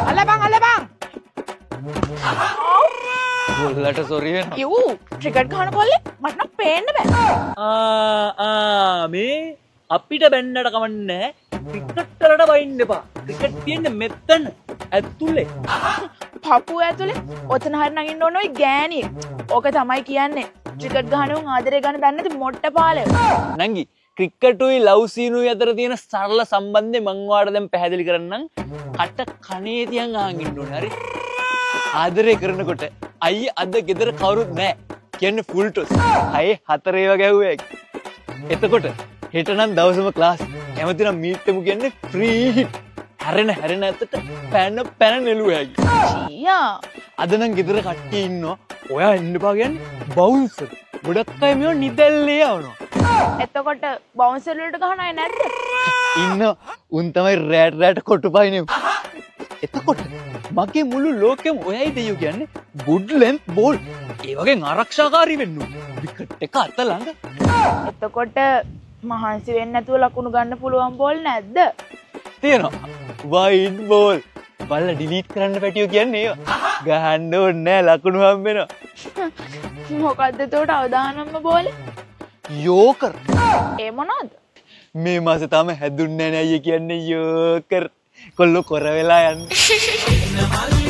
අල්ල බං. ගොල්ලට සොරි වෙනවා. යූ ක්‍රිකට් ගහන බෝලේ මට නම් පේන්න බෑ. මේ අපිට බැන්නට කමන්නේ ක්‍රිකට් වලට වයින්න එපා. ක්‍රිකට් තියෙන්නේ මෙතන ඇතුලේ. පපුව ඇතුලේ ඔතන හරි නගින්න ඕන ඔය ගෑණි. ඕක තමයි කියන්නේ. ක්‍රිකට් ගහන උන් ආදරේ ගන්න දන්නේ නැති මොට්ට පාලේ. නංගි ක්‍රිකටුයි ලව් සීනුයි අතර තියෙන සරල සම්බන්ධය මං ඔයාලට දැන් පැහැදිලි කරන්නම්. කට කනේ තියන් අහන් ඉන්න ඕනේ. හරි? ආදරේ කරනකොට අයියේ අද ගෙදර කවුරුත් නැහැ. කියන්නේ ෆුල් ටොස්. අය 4 ඒවා ගැහුවා. එතකොට හෙට නම් දවසම ක්ලාස්. කැමති නම් මීට් එකමු කියන්නේ ෆ්‍රී හිට්. හැරෙන ඇත්තට පැන නෙළුව හැකි. චීයා. අද නම් ගෙදර කට්ටිය ඉන්නවා. ඔයා එන්න එපා කියන්නේ බවුන්සර්. ගොඩක් අය මේව නිදැල්ලේ යවනවා. එතකොට බවුන්සර් වලට ගහන අය නැද්ද? ඉන්න උන් තමයි රෑට කොටු පයිනේ. එතකොට මගේ මුළු ලෝකෙම ඔයයි දෙයෝ කියන්නේ good length ball. ඒ වගේ ආරක්ෂාකාරී වෙන්න ඕනේ. විකට් එක අත ළඟ. එතකොට මහන්සි වෙන්නේ නැතුව ලකුණු ගන්න පුළුවන් බෝල් නැද්ද? තියෙනවා. wide ball. බල්ලා ඩිලීට් කරන්න පැටියෝ කියන්නේ ඒවා. ගහන්න ඕනේ නෑ ලකුණු හම්බ වෙනවා. මොකද්ද එතකොට අවදානම්ම බෝලේ? යෝකර්. ඒ මොනවද? මේ මාසේ තාම හැදුන්නේ නෑ අයියේ කියන්නේ යෝකර්. කොල්ලෝ කොර වෙලා යන්නේ.